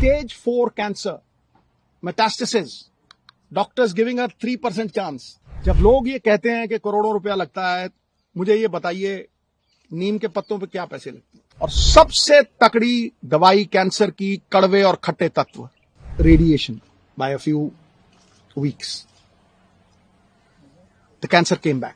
Stage 4 cancer, metastasis. Doctors giving her 3% chance. जब लोग ये कहते हैं कि करोड़ों रुपया लगता है, मुझे ये बताइए नीम के पत्तों पे क्या पैसे लगते हैं? और सबसे तकड़ी दवाई कैंसर की कड़वे और खट्टे तत्व, radiation. By a few weeks, the cancer came back.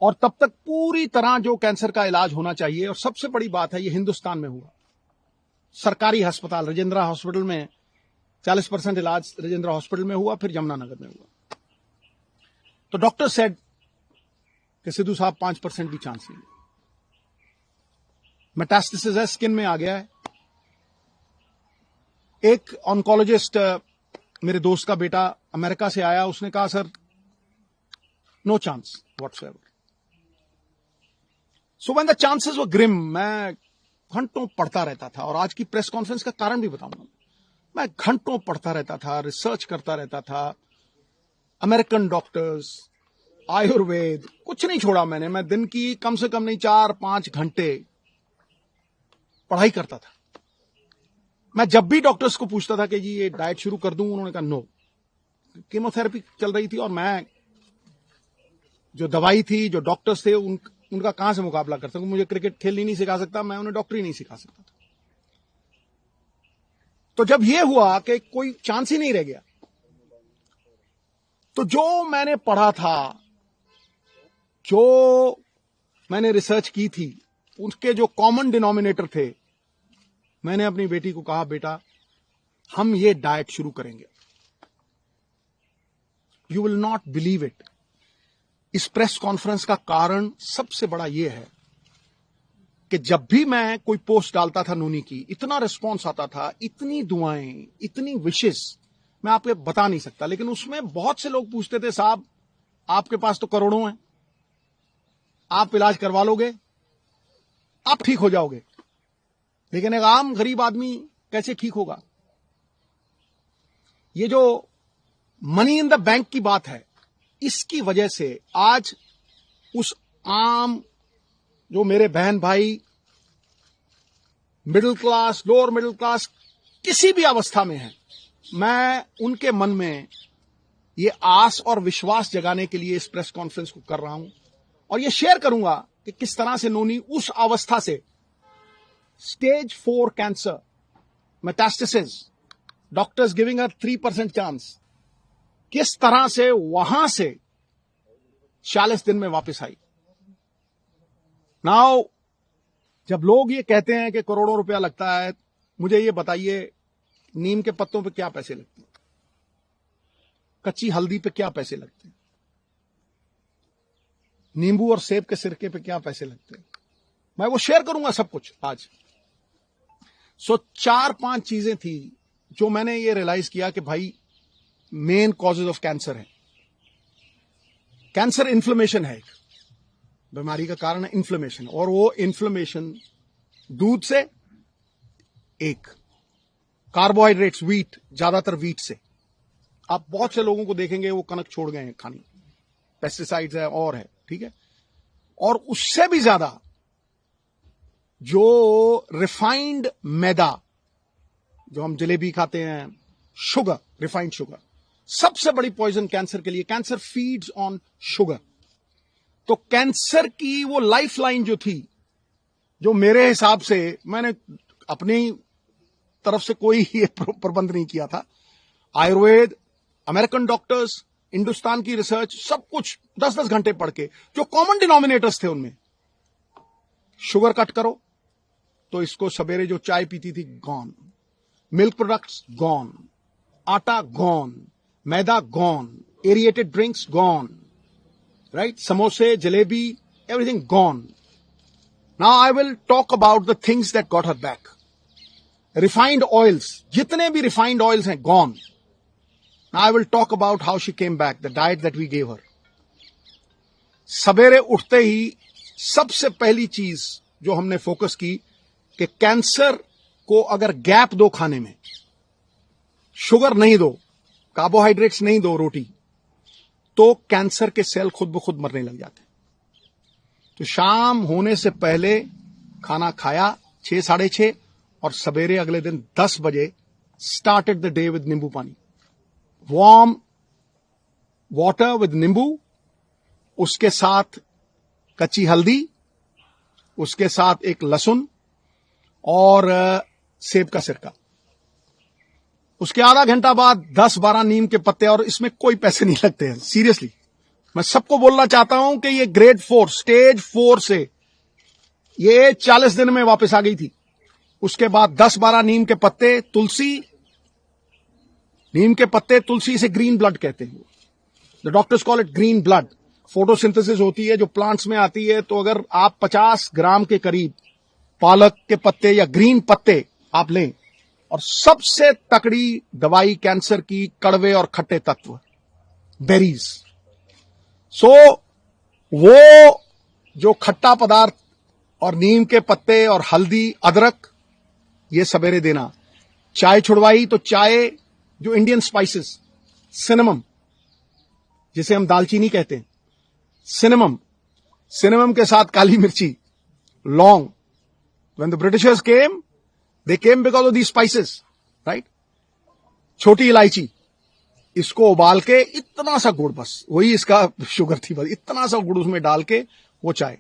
और तब तक पूरी तरह जो कैंसर का इलाज होना चाहिए, और सबसे बड़ी बात है ये हिंदुस्तान में हुआ. सरकारी अस्पताल राजेंद्र हॉस्पिटल में 40% इलाज राजेंद्र हॉस्पिटल में हुआ, फिर यमुनानगर में हुआ. तो डॉक्टर सेड कि सिद्धू साहब 5% भी चांस नहीं. मेटास्टेसिस है, स्किन में आ गया है. एक ऑन्कोलॉजिस्ट मेरे दोस्त का बेटा अमेरिका से आया, उसने कहा sir no chance whatsoever. So when the chances were grim, मैं घंटों पढ़ता रहता था, और आज की प्रेस कॉन्फ्रेंस का कारण भी बताऊंगा. मैं घंटों पढ़ता रहता था, रिसर्च करता रहता था, अमेरिकन डॉक्टर्स, आयुर्वेद, कुछ नहीं छोड़ा मैंने. मैं दिन की कम से कम नहीं 4-5 घंटे पढ़ाई करता था. मैं जब भी डॉक्टर्स को पूछता था कि जी ये डाइट शुरू कर दूं, उन्होंने कहा नो. कीमोथेरेपी चल रही थी, और मैं जो दवाई थी, जो डॉक्टर्स थे, उनका कहां से मुकाबला कर सकूं. मुझे क्रिकेट खेलनी नहीं सिखा सकता, मैं उन्हें डॉक्टरी नहीं सिखा सकता था. तो जब यह हुआ कि कोई चांस ही नहीं रह गया, तो जो मैंने पढ़ा था, जो मैंने रिसर्च की थी, उसके जो कॉमन डिनोमिनेटर थे, मैंने अपनी बेटी को कहा बेटा हम ये डाइट शुरू करेंगे. You will not believe it. इस प्रेस कॉन्फ्रेंस का कारण सबसे बड़ा यह है कि जब भी मैं कोई पोस्ट डालता था नूनी की, इतना रिस्पॉन्स आता था, इतनी दुआएं, इतनी विशेस, मैं आपको बता नहीं सकता. लेकिन उसमें बहुत से लोग पूछते थे साहब आपके पास तो करोड़ों हैं, आप इलाज करवा लोगे, आप ठीक हो जाओगे, लेकिन एक आम गरीब आदमी कैसे ठीक होगा. ये जो मनी इन द बैंक की बात है, इसकी वजह से आज उस आम जो मेरे बहन भाई middle class, lower middle class, किसी भी अवस्था में हैं, मैं उनके मन में ये आस और विश्वास जगाने के लिए इस प्रेस कॉन्फ्रेंस को कर रहा हूं, और ये शेयर करूंगा कि किस तरह से नोनी उस अवस्था से, stage 4 cancer, metastasis, doctors giving her 3% chance, किस तरह से वहां से 40 दिन में वापस आई. नाउ जब लोग ये कहते हैं कि करोड़ों रुपया लगता है, मुझे ये बताइए नीम के पत्तों पे क्या पैसे लगते हैं, कच्ची हल्दी पे क्या पैसे लगते हैं, नींबू और सेब के सिरके पे क्या पैसे लगते हैं. मैं वो शेयर करूंगा सब कुछ आज. सो 4-5 चीजें थी जो मैंने ये रियलाइज किया कि भाई मेन कॉजेज ऑफ कैंसर है. कैंसर इन्फ्लेमेशन है, एक बीमारी का कारण है इन्फ्लेमेशन, और वो इन्फ्लेमेशन दूध से, एक कार्बोहाइड्रेट्स, व्हीट, ज्यादातर व्हीट से. आप बहुत से लोगों को देखेंगे वो कनक छोड़ गए हैं खानी, पेस्टिसाइड्स है और है, ठीक है. और उससे भी ज्यादा जो रिफाइंड मैदा, जो हम जलेबी खाते हैं, शुगर, रिफाइंड शुगर, सबसे बड़ी पॉइजन कैंसर के लिए. Cancer feeds on sugar. तो कैंसर की वो लाइफ लाइन जो थी, जो मेरे हिसाब से, मैंने अपनी तरफ से कोई प्रबंध नहीं किया था, आयुर्वेद, अमेरिकन डॉक्टर्स, हिंदुस्तान की रिसर्च, सब कुछ 10-10 घंटे पढ़ के, जो कॉमन डिनोमिनेटर्स थे उनमें, शुगर कट करो, तो इसको सवेरे जो चाय पीती थी गॉन, मिल्क प्रोडक्ट्स गॉन, आटा गॉन, मैदा gone, aerated drinks gone, right, समोसे, jalebi, everything gone. Now I will talk about the things that got her back. Refined oils, जितने भी रिफाइंड ऑयल्स हैं gone. Now I will talk about how she came back, the diet that we gave her. सवेरे उठते ही सबसे पहली चीज जो हमने फोकस की कि कैंसर को अगर गैप दो खाने में, शुगर नहीं दो, कार्बोहाइड्रेट्स नहीं दो, रोटी, तो कैंसर के सेल खुद ब खुद मरने लग जाते हैं. तो शाम होने से पहले खाना खाया, 6, 6:30 और सवेरे अगले दिन 10 बजे स्टार्टेड द डे विद नींबू पानी, वार्म वाटर विद नींबू, उसके साथ कच्ची हल्दी, उसके साथ एक लहसुन और सेब का सिरका। उसके आधा घंटा बाद 10-12 नीम के पत्ते, और इसमें कोई पैसे नहीं लगते हैं, सीरियसली मैं सबको बोलना चाहता हूं कि ये ग्रेड 4 स्टेज 4 से ये 40 दिन में वापस आ गई थी। उसके बाद 10-12 नीम के पत्ते, तुलसी, नीम के पत्ते, तुलसी, से ग्रीन ब्लड कहते हैं, the doctors call it green blood. Photosynthesis होती है जो प्लांट्स में आती है, तो अगर आप 50 ग्राम के करीब पालक के पत्ते या ग्रीन पत्ते आप लें, और सबसे तकड़ी दवाई कैंसर की, कड़वे और खट्टे तत्व, बेरीज। सो वो जो खट्टा पदार्थ और नीम के पत्ते और हल्दी, अदरक, ये सवेरे देना। चाय छुड़वाई तो चाय, जो इंडियन स्पाइसेस, सिनेमम, जिसे हम दालचीनी कहते हैं, सिनेमम के साथ काली मिर्ची, लौंग। When the Britishers came, they came because of these spices, right? छोटी इलायची, इसको उबाल के इतना सा गुड़, बस वही इसका शुगर थी, बस इतना सा गुड़ उसमें डाल के वो चाय,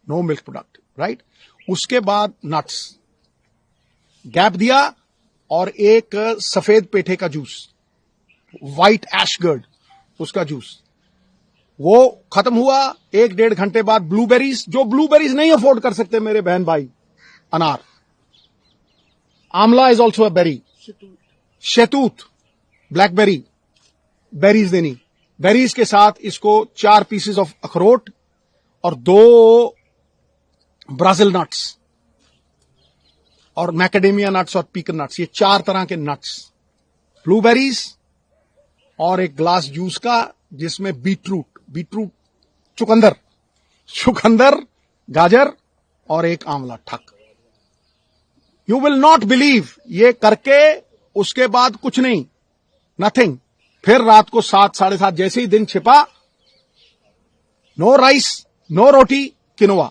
नो मिल्क प्रोडक्ट, राइट? उसके बाद नट्स, गैप दिया, और एक सफेद पेठे का जूस, व्हाइट एशगर्ड, उसका जूस, वो खत्म हुआ। 1-1.5 घंटे बाद ब्लूबेरीज, जो ब्लूबेरीज नहीं अफोर्ड कर सकते मेरे बहन भाई, अनार, आंवला इज ऑल्सो अ बेरी, शहतूत, ब्लैकबेरी, बेरीज देनी। बेरीज के साथ इसको 4 पीसेस ऑफ अखरोट और 2 ब्राजील नट्स और मैकेडेमिया नट्स और पीकन नट्स, ये 4 तरह के नट्स, ब्लूबेरीज, और एक ग्लास जूस का जिसमें बीटरूट, चुकंदर, गाजर और एक आंवला, ठक। यू विल नॉट बिलीव, ये करके उसके बाद कुछ नहीं, नथिंग। फिर रात को 7, 7:30 जैसे ही दिन छिपा, no rice, no roti, quinoa,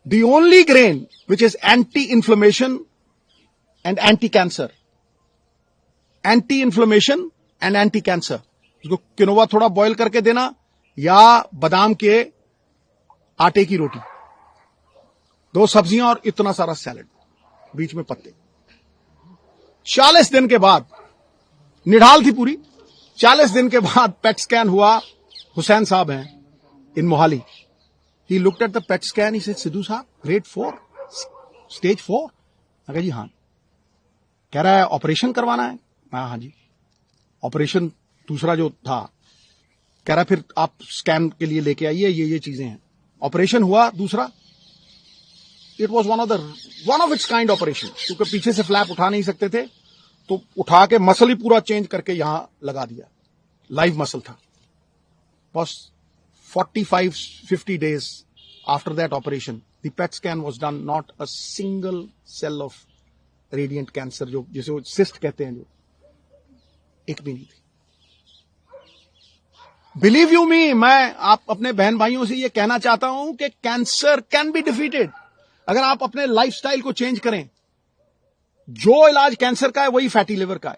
the only grain which is anti inflammation and anti cancer, anti inflammation and anti cancer. उसको किनोवा थोड़ा बॉईल करके देना, या बादाम के आटे की रोटी, 2 सब्जियां और इतना सारा सैलेड, बीच में पत्ते। 40 दिन के बाद, निढाल थी पूरी, 40 दिन के बाद पेट स्कैन हुआ। हुसैन साहब हैं in Mohali, he looked at the PET scan, he said, Sidhu sahab, grade 4, stage 4। मैं कहा जी हाँ। कह रहा है ऑपरेशन करवाना है। हाँ जी, ऑपरेशन दूसरा जो था, कह रहा फिर आप स्कैन के लिए लेके आइए, ये चीजें हैं। ऑपरेशन हुआ दूसरा, it was one of its kind operation, क्योंकि पीछे से फ्लैप उठा नहीं सकते थे, तो उठा के मसल ही पूरा चेंज करके यहां लगा दिया, लाइव मसल था। बस 45-50 days after that operation, the PET scan was done, not a single cell of radiant cancer, जो जिसे वो cyst कहते हैं, जो एक भी नहीं थी। बिलीव यू मी, मैं आप अपने बहन भाइयों से ये कहना चाहता हूं कि कैंसर कैन बी डिफीटेड अगर आप अपने लाइफस्टाइल को चेंज करें। जो इलाज कैंसर का है वही फैटी लिवर का है।